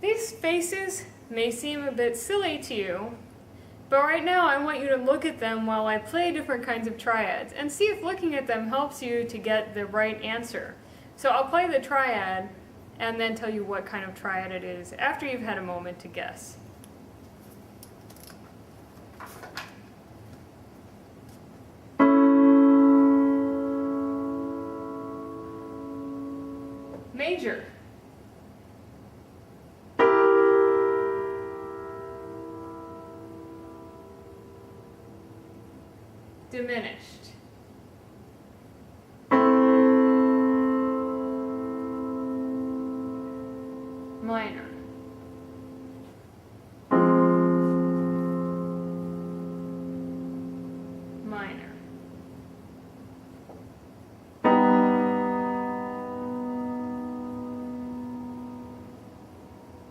These faces may seem a bit silly to you, but right now I want you to look at them while I play different kinds of triads and see if looking at them helps you to get the right answer. So I'll play the triad and then tell you what kind of triad it is after you've had a moment to guess. Major. Diminished. Minor. Minor.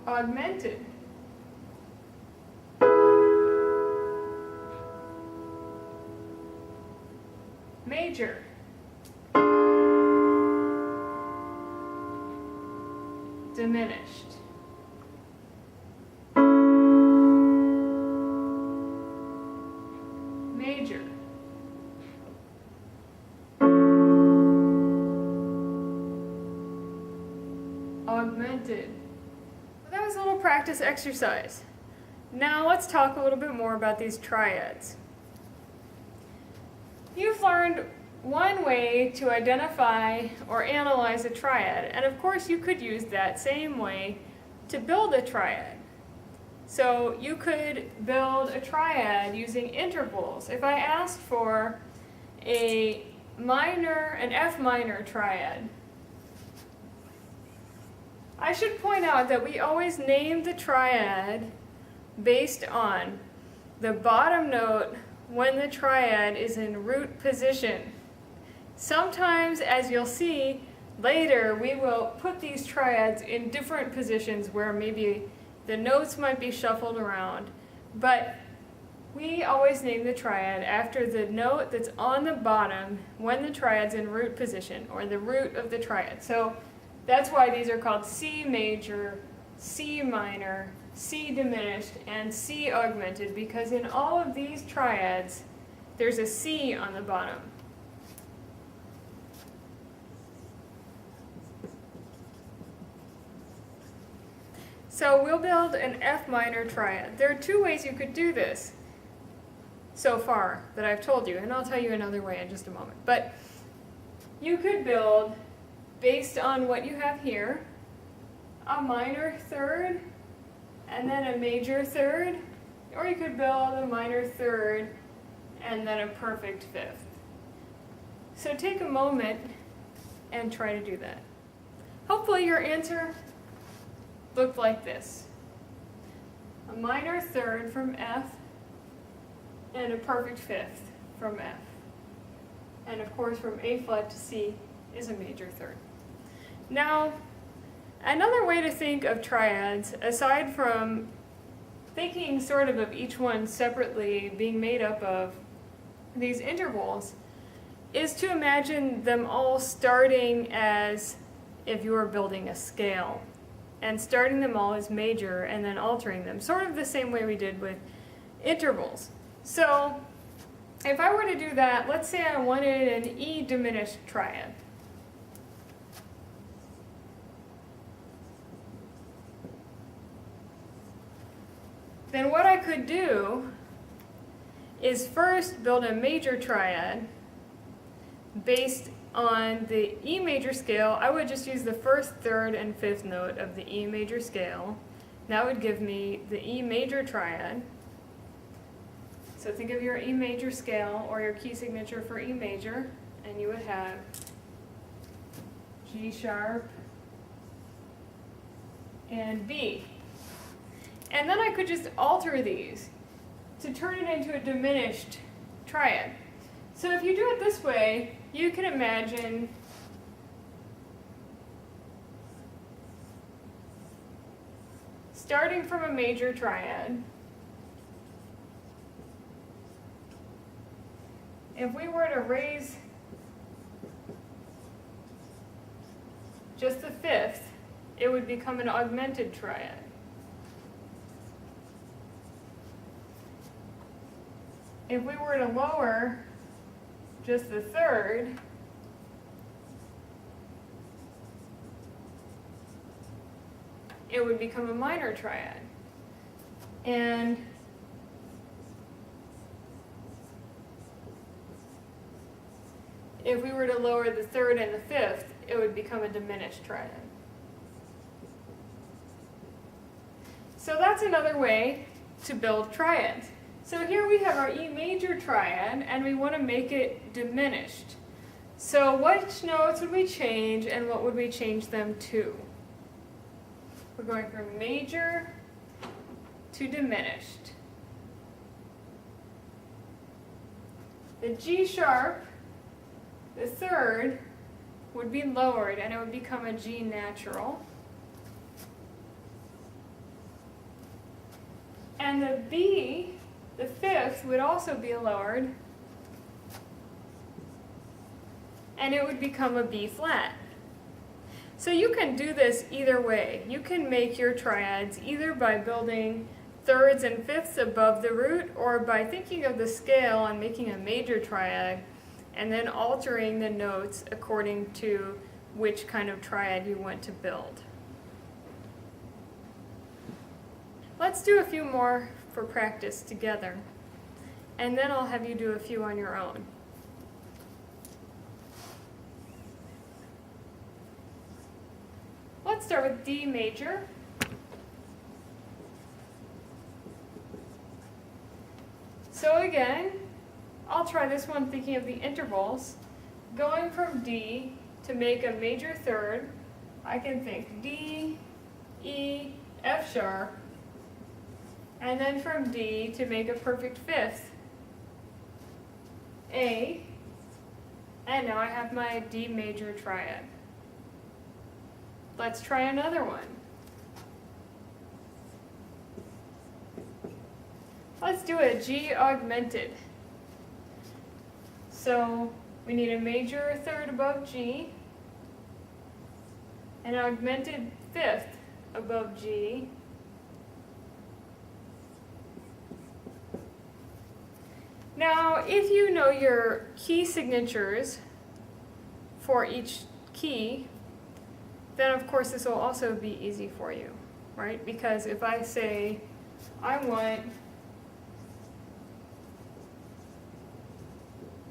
Augmented. Major. Diminished. Major. Augmented. Well, that was a little practice exercise. Now let's talk a little bit more about these triads. You've learned one way to identify or analyze a triad, and of course you could use that same way to build a triad. So you could build a triad using intervals. If I asked for an F minor triad, I should point out that we always name the triad based on the bottom note when the triad is in root position. Sometimes, as you'll see later, we will put these triads in different positions where maybe the notes might be shuffled around, but we always name the triad after the note that's on the bottom when the triad's in root position, or the root of the triad. So that's why these are called C major, C minor, C diminished, and C augmented, because in all of these triads, there's a C on the bottom. So we'll build an F minor triad. There are two ways you could do this so far that I've told you, and I'll tell you another way in just a moment. But you could build, based on what you have here, a minor third, and then a major third, or you could build a minor third and then a perfect fifth. So take a moment and try to do that. Hopefully your answer looked like this: a minor third from F and a perfect fifth from F. And of course from A flat to C is a major third. Now, another way to think of triads, aside from thinking sort of each one separately being made up of these intervals, is to imagine them all starting as if you were building a scale, and starting them all as major and then altering them, sort of the same way we did with intervals. So if I were to do that, let's say I wanted an E diminished triad. Then what I could do is first build a major triad based on the E major scale. I would just use the first, third, and fifth note of the E major scale. That would give me the E major triad. So think of your E major scale or your key signature for E major, and you would have G sharp and B. And then I could just alter these to turn it into a diminished triad. So if you do it this way, you can imagine starting from a major triad. If we were to raise just the fifth, it would become an augmented triad. if we were to lower just the third, it would become a minor triad. And if we were to lower the third and the fifth, it would become a diminished triad. So that's another way to build triads. So here we have our E major triad, and we want to make it diminished. So which notes would we change, and what would we change them to? We're going from major to diminished. The G sharp, the third, would be lowered, and it would become a G natural. And the B, the fifth, would also be lowered, and it would become a B flat. So you can do this either way. You can make your triads either by building thirds and fifths above the root, or by thinking of the scale and making a major triad, and then altering the notes according to which kind of triad you want to build. Let's do a few more for practice together, and then I'll have you do a few on your own. Let's start with D major. So again, I'll try this one thinking of the intervals. Going from D to make a major third, I can think D, E, F sharp, and then from D to make a perfect fifth, A, and now I have my D major triad. Let's try another one. Let's do a G augmented. So we need a major third above G, an augmented fifth above G, now if you know your key signatures for each key, then of course this will also be easy for you, right? Because if I say I want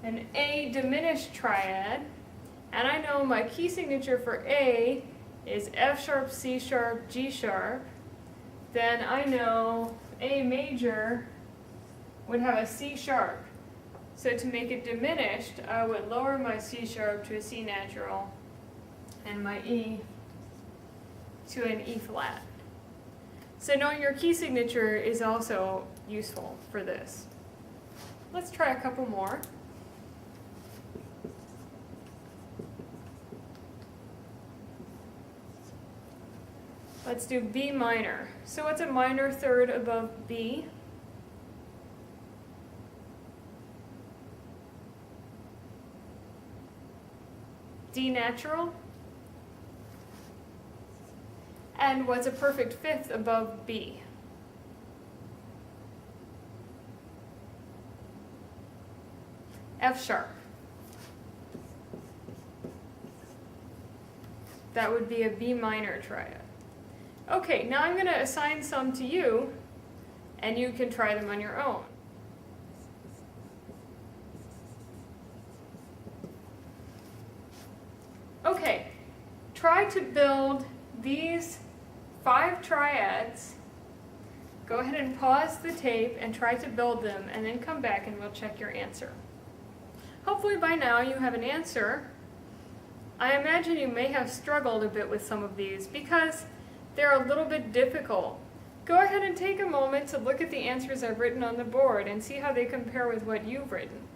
an A diminished triad, and I know my key signature for A is F sharp, C sharp, G sharp, then I know A major would have a C sharp. So to make it diminished, I would lower my C sharp to a C natural and my E to an E flat. So knowing your key signature is also useful for this. Let's try a couple more. Let's do B minor. So what's a minor third above B? D natural. And what's a perfect fifth above B? F sharp. That would be a B minor triad. Okay, now I'm going to assign some to you, and you can try them on your own. Okay, try to build these 5 triads. Go ahead and pause the tape and try to build them, and then come back and we'll check your answer. Hopefully by now you have an answer. I imagine you may have struggled a bit with some of these because they're a little bit difficult. Go ahead and take a moment to look at the answers I've written on the board and see how they compare with what you've written.